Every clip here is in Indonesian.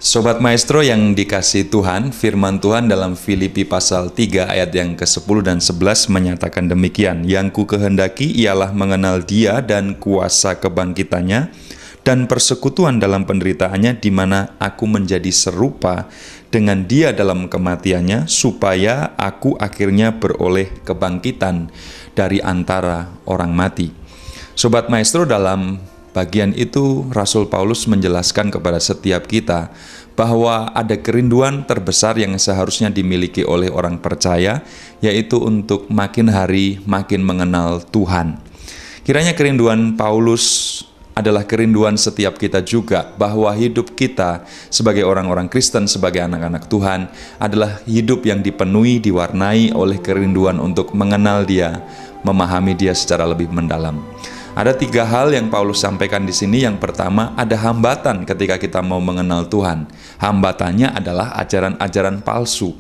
Sobat Maestro yang dikasihi Tuhan, firman Tuhan dalam Filipi pasal 3 ayat yang ke-10 dan 11 menyatakan demikian. Yang ku kehendaki ialah mengenal Dia dan kuasa kebangkitannya dan persekutuan dalam penderitaannya, di mana aku menjadi serupa dengan Dia dalam kematiannya, supaya aku akhirnya beroleh kebangkitan dari antara orang mati. Sobat Maestro, dalam bagian itu Rasul Paulus menjelaskan kepada setiap kita bahwa ada kerinduan terbesar yang seharusnya dimiliki oleh orang percaya, yaitu untuk makin hari makin mengenal Tuhan. Kiranya kerinduan Paulus adalah kerinduan setiap kita juga, bahwa hidup kita sebagai orang-orang Kristen, sebagai anak-anak Tuhan, adalah hidup yang dipenuhi, diwarnai oleh kerinduan untuk mengenal Dia, memahami Dia secara lebih mendalam. Ada 3 hal yang Paulus sampaikan di sini. Yang pertama, ada hambatan ketika kita mau mengenal Tuhan. Hambatannya adalah ajaran-ajaran palsu.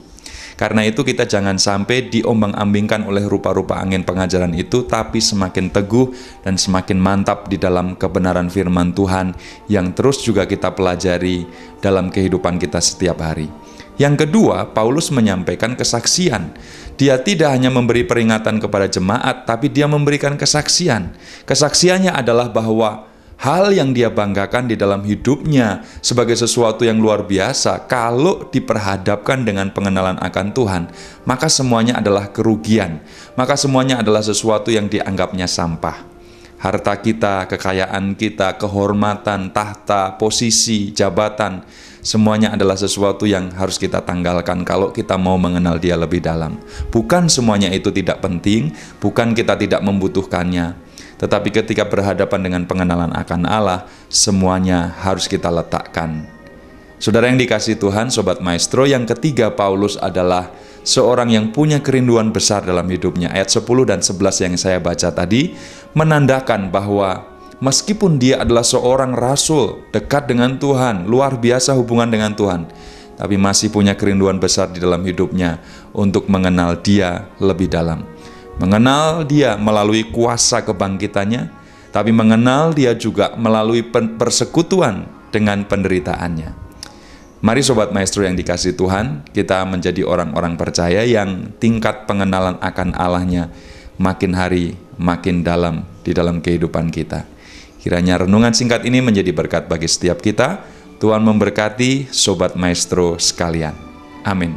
Karena itu kita jangan sampai diombang-ambingkan oleh rupa-rupa angin pengajaran itu, tapi semakin teguh dan semakin mantap di dalam kebenaran firman Tuhan yang terus juga kita pelajari dalam kehidupan kita setiap hari. Yang kedua, Paulus menyampaikan kesaksian. Dia tidak hanya memberi peringatan kepada jemaat, tapi dia memberikan kesaksian. Kesaksiannya adalah bahwa hal yang dia banggakan di dalam hidupnya sebagai sesuatu yang luar biasa, kalau diperhadapkan dengan pengenalan akan Tuhan, maka semuanya adalah kerugian. Maka semuanya adalah sesuatu yang dianggapnya sampah. Harta kita, kekayaan kita, kehormatan, tahta, posisi, jabatan, semuanya adalah sesuatu yang harus kita tanggalkan kalau kita mau mengenal Dia lebih dalam. Bukan semuanya itu tidak penting, bukan kita tidak membutuhkannya, tetapi ketika berhadapan dengan pengenalan akan Allah, semuanya harus kita letakkan. Saudara yang dikasihi Tuhan, Sobat Maestro, yang ketiga Paulus adalah seorang yang punya kerinduan besar dalam hidupnya. Ayat 10 dan 11 yang saya baca tadi menandakan bahwa meskipun dia adalah seorang rasul, dekat dengan Tuhan, luar biasa hubungan dengan Tuhan, tapi masih punya kerinduan besar di dalam hidupnya untuk mengenal Dia lebih dalam. Mengenal Dia melalui kuasa kebangkitannya, tapi mengenal Dia juga melalui persekutuan dengan penderitaannya. Mari Sobat Maestro yang dikasihi Tuhan, kita menjadi orang-orang percaya yang tingkat pengenalan akan Allahnya makin hari makin dalam di dalam kehidupan kita. Kiranya renungan singkat ini menjadi berkat bagi setiap kita. Tuhan memberkati Sobat Maestro sekalian. Amin.